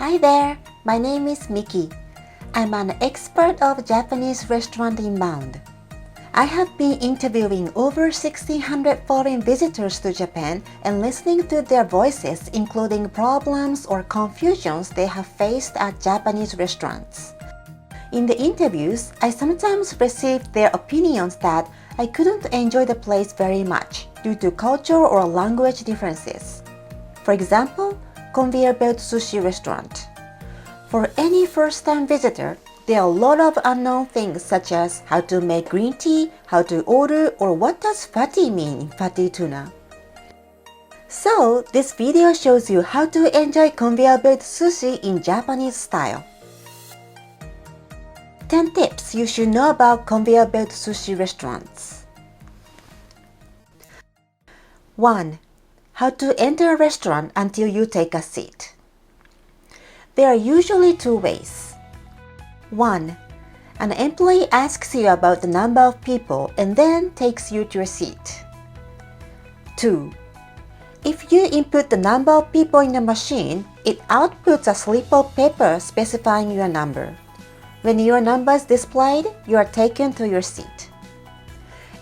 Hi there, my name is Miki. I'm an expert of Japanese restaurant inbound. I have been interviewing over 1,600 foreign visitors to Japan and listening to their voices, including problems or confusions they have faced at Japanese restaurants. In the interviews, I sometimes received their opinions that I couldn't enjoy the place very much due to culture or language differences. For example, conveyor-belt sushi restaurant. For any first-time visitor, there are a lot of unknown things such as how to make green tea, how to order, or what does fatty mean in fatty tuna. So, this video shows you how to enjoy conveyor-belt sushi in Japanese style. 10 tips you should know about conveyor-belt sushi restaurants. 1. How to enter a restaurant until you take a seat. There are usually two ways. 1. An employee asks you about the number of people and then takes you to your seat. 2. If you input the number of people in the machine, it outputs a slip of paper specifying your number. When your number is displayed, you are taken to your seat.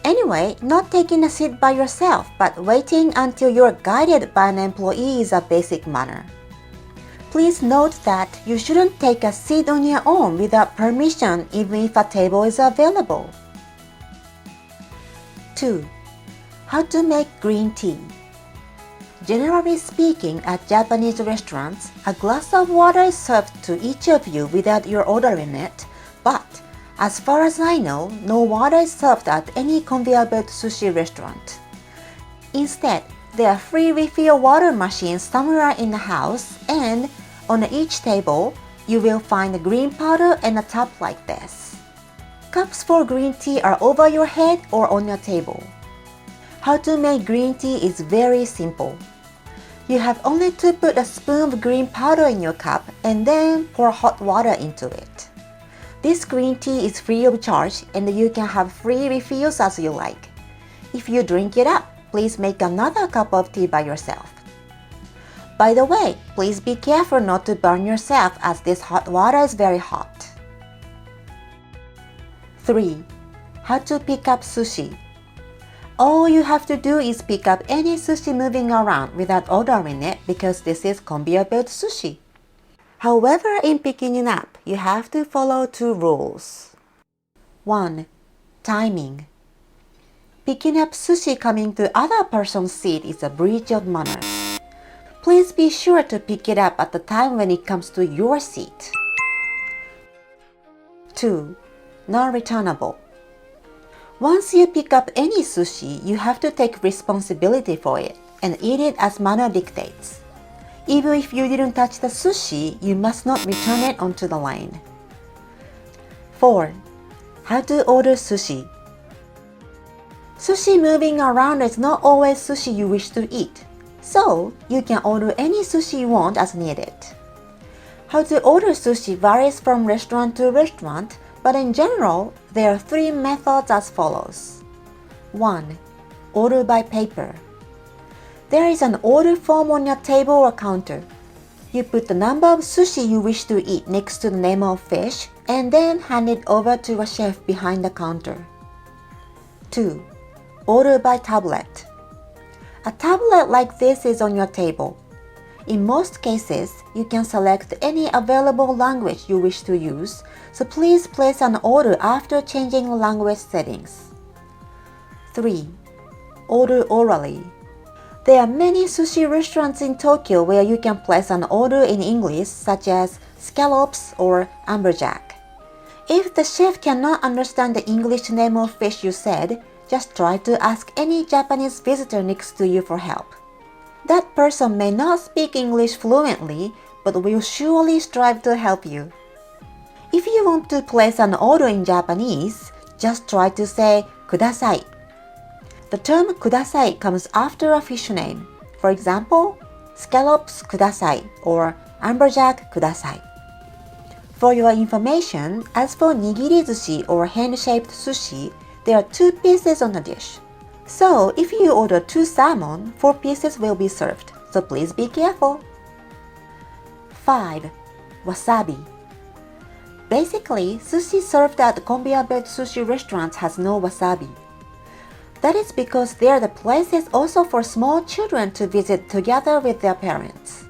Anyway, not taking a seat by yourself, but waiting until you're guided by an employee is a basic manner. Please note that you shouldn't take a seat on your own without permission even if a table is available. 2. How to make green tea. Generally speaking, at Japanese restaurants, a glass of water is served to each of you without your ordering it, but as far as I know, no water is served at any conveyor-belt sushi restaurant. Instead, there are free refill water machines somewhere in the house, and on each table, you will find a green powder and a tub like this. Cups for green tea are over your head or on your table. How to make green tea is very simple. You have only to put a spoon of green powder in your cup and then pour hot water into it. This green tea is free of charge and you can have free refills as you like. If you drink it up, please make another cup of tea by yourself. By the way, please be careful not to burn yourself as this hot water is very hot. 3. How to pick up sushi. All you have to do is pick up any sushi moving around without ordering it because this is conveyor-belt sushi. However, in picking it up, you have to follow two rules. 1. Timing. Picking up sushi coming to other person's seat is a breach of manners. Please be sure to pick it up at the time when it comes to your seat. 2. Non-returnable. Once you pick up any sushi, you have to take responsibility for it and eat it as manner dictates. Even if you didn't touch the sushi, you must not return it onto the line. 4. How to order sushi. Sushi moving around is not always sushi you wish to eat, so you can order any sushi you want as needed. How to order sushi varies from restaurant to restaurant, but in general, there are 3 methods as follows. 1. Order by paper. There is an order form on your table or counter. You put the number of sushi you wish to eat next to the name of fish and then hand it over to a chef behind the counter. 2. Order by tablet. A tablet like this is on your table. In most cases, you can select any available language you wish to use, so please place an order after changing the language settings. 3. Order orally. There are many sushi restaurants in Tokyo where you can place an order in English such as scallops or amberjack. If the chef cannot understand the English name of fish you said, just try to ask any Japanese visitor next to you for help. That person may not speak English fluently, but will surely strive to help you. If you want to place an order in Japanese, just try to say Kudasai. The term Kudasai comes after a fish name. For example, scallops Kudasai or amberjack Kudasai. For your information, as for nigiri sushi or hand-shaped sushi, there are 2 pieces on the dish. So if you order 2 salmon, 4 pieces will be served, so please be careful. 5. wasabi. Basically, sushi served at conveyor-belt sushi restaurants has no wasabi. That is because they are the places also for small children to visit together with their parents.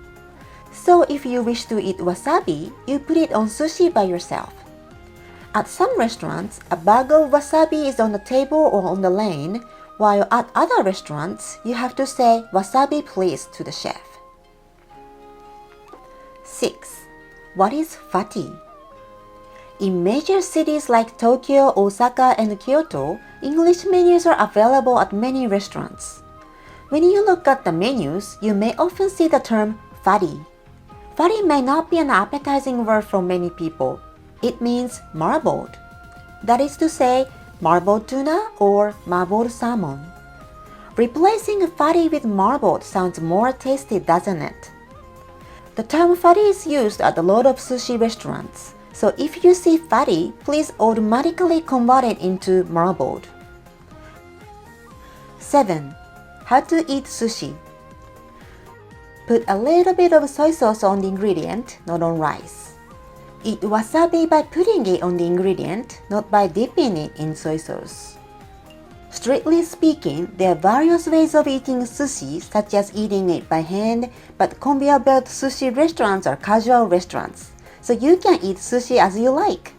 So if you wish to eat wasabi, you put it on sushi by yourself. At some restaurants, a bag of wasabi is on the table or on the lane, while at other restaurants, you have to say wasabi please to the chef. 6. What is fatty? In major cities like Tokyo, Osaka, and Kyoto, English menus are available at many restaurants. When you look at the menus, you may often see the term fatty. Fatty may not be an appetizing word for many people. It means marbled. That is to say, marbled tuna or marbled salmon. Replacing fatty with marbled sounds more tasty, doesn't it? The term fatty is used at a lot of sushi restaurants. So if you see fatty, please automatically convert it into marbled. 7. How to eat sushi. Put a little bit of soy sauce on the ingredient, not on rice. Eat wasabi by putting it on the ingredient, not by dipping it in soy sauce. Strictly speaking, there are various ways of eating sushi, such as eating it by hand, but conveyor-belt sushi restaurants are casual restaurants, so you can eat sushi as you like.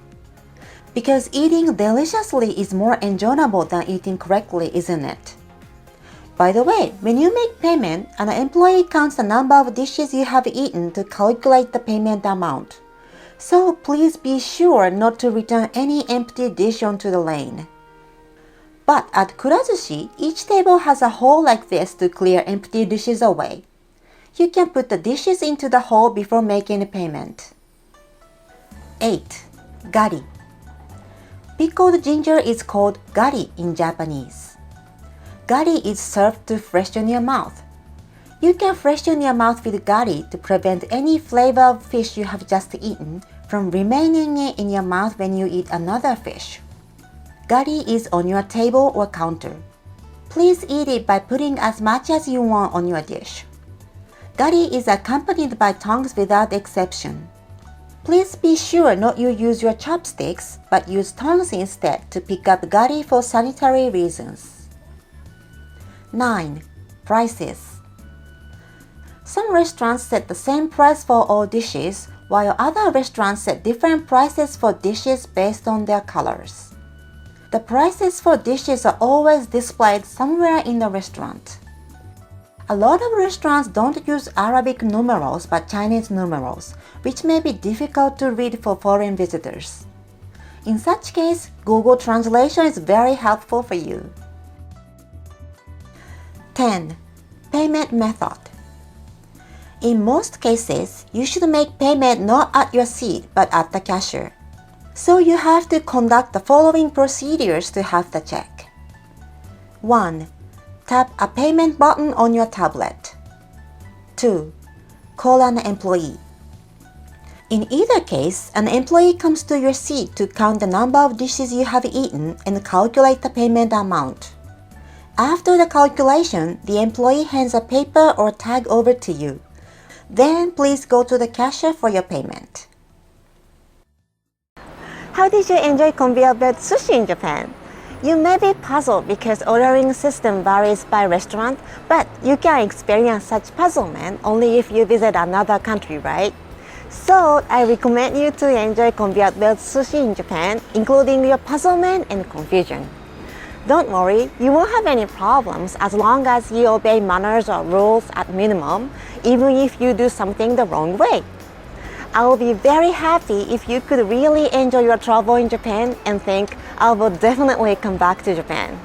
Because eating deliciously is more enjoyable than eating correctly, isn't it? By the way, when you make payment, an employee counts the number of dishes you have eaten to calculate the payment amount. So please be sure not to return any empty dish onto the lane. But at Kudasai, each table has a hole like this to clear empty dishes away. You can put the dishes into the hole before making a payment. 8. Gari. Pickled ginger is called Gari in Japanese. Gari is served to freshen your mouth. You can freshen your mouth with gari to prevent any flavor of fish you have just eaten from remaining in your mouth when you eat another fish. Gari is on your table or counter. Please eat it by putting as much as you want on your dish. Gari is accompanied by tongs without exception. Please be sure not to use your chopsticks, but use tongs instead to pick up gari for sanitary reasons. 9. Prices. Some restaurants set the same price for all dishes, while other restaurants set different prices for dishes based on their colors. The prices for dishes are always displayed somewhere in the restaurant. A lot of restaurants don't use Arabic numerals but Chinese numerals, which may be difficult to read for foreign visitors. In such case, Google Translation is very helpful for you. 10. Payment method. In most cases, you should make payment not at your seat but at the cashier. So you have to conduct the following procedures to have the check. 1. Tap a payment button on your tablet. 2. Call an employee. In either case, an employee comes to your seat to count the number of dishes you have eaten and calculate the payment amount. After the calculation, the employee hands a paper or tag over to you. Then please go to the cashier for your payment. How did you enjoy conveyor-belt sushi in Japan? You may be puzzled because ordering system varies by restaurant, but you can experience such puzzlement only if you visit another country, right? So I recommend you to enjoy conveyor-belt sushi in Japan, including your puzzlement and confusion. Don't worry, you won't have any problems as long as you obey manners or rules at minimum, even if you do something the wrong way. I will be very happy if you could really enjoy your travel in Japan and think I will definitely come back to Japan.